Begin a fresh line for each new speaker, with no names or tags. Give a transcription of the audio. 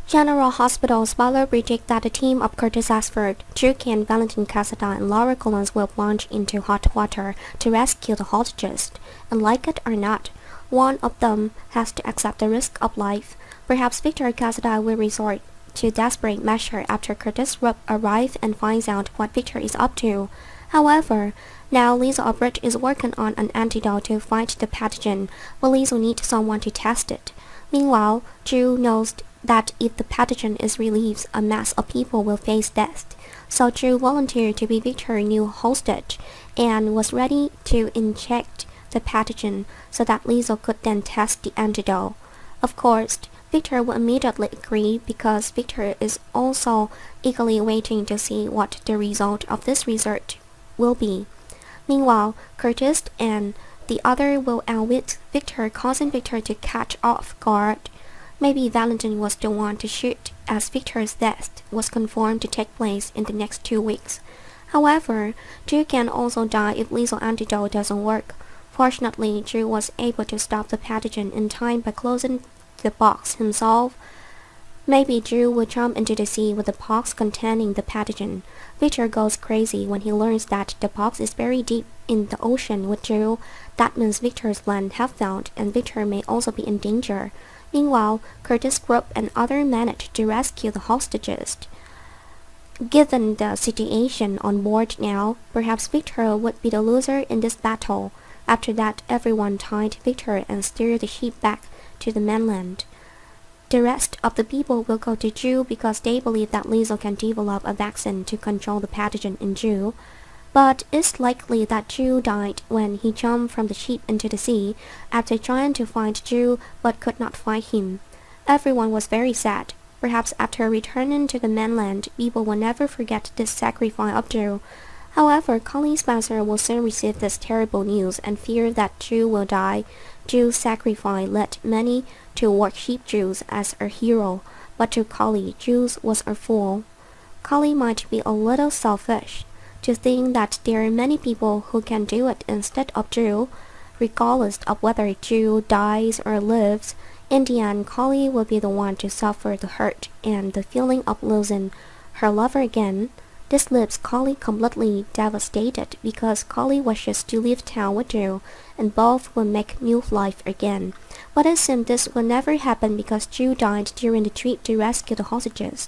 General Hospital spoiler predict that the team of Curtis Ashford, Drew Kane, Valentin Casada, and Laura Collins will plunge into hot water to rescue the hostages. And like it or not, one of them has to accept the risk of life. Perhaps Victor Casada will resort to desperate measure after Curtis reup arrives and finds out what Victor is up to. However, now Lisa Albrecht is working on an antidote to fight the pathogen, but Lisa needs someone to test it. Meanwhile, Drew knows that if the pathogen is released, a mass of people will face death. So Drew volunteered to be Victor's new hostage and was ready to inject the pathogen so that Lisa could then test the antidote. Of course, Victor will immediately agree because Victor is also eagerly waiting to see what the result of this research will be. Meanwhile, Curtis and the other will outwit Victor, causing Victor to catch off guard. Maybe Valentin was the one to shoot, as Victor's death was confirmed to take place in the next 2 weeks. However, Drew can also die if lethal antidote doesn't work. Fortunately, Drew was able to stop the pathogen in time by closing the box himself. Maybe Drew will jump into the sea with the box containing the pathogen. Victor goes crazy when he learns that the box is very deep in the ocean with Drew. That means Victor's land have found, and Victor may also be in danger. Meanwhile, Curtis reup and others manage to rescue the hostages. Given the situation on board now, perhaps Victor would be the loser in this battle. After that, everyone tied Victor and steered the ship back to the mainland. The rest of the people will go to Drew because they believe that Lisa can develop a vaccine to control the pathogen in Drew. But it's likely that Drew died when he jumped from the ship into the sea after trying to find Drew but could not find him. Everyone was very sad. Perhaps after returning to the mainland, people will never forget this sacrifice of Drew. However, Colleen Spencer will soon receive this terrible news and fear that Drew will die. Drew's sacrifice led many to worship Drew as a hero, but to Colleen, Drew was a fool. Colleen might be a little selfish to think that there are many people who can do it instead of Drew. Regardless of whether Drew dies or lives, in the end, Colleen will be the one to suffer the hurt and the feeling of losing her lover again. This leaves Colleen completely devastated because Colleen wishes to leave town with Drew and both will make new life again. But it seems this will never happen because Drew died during the trip to rescue the hostages.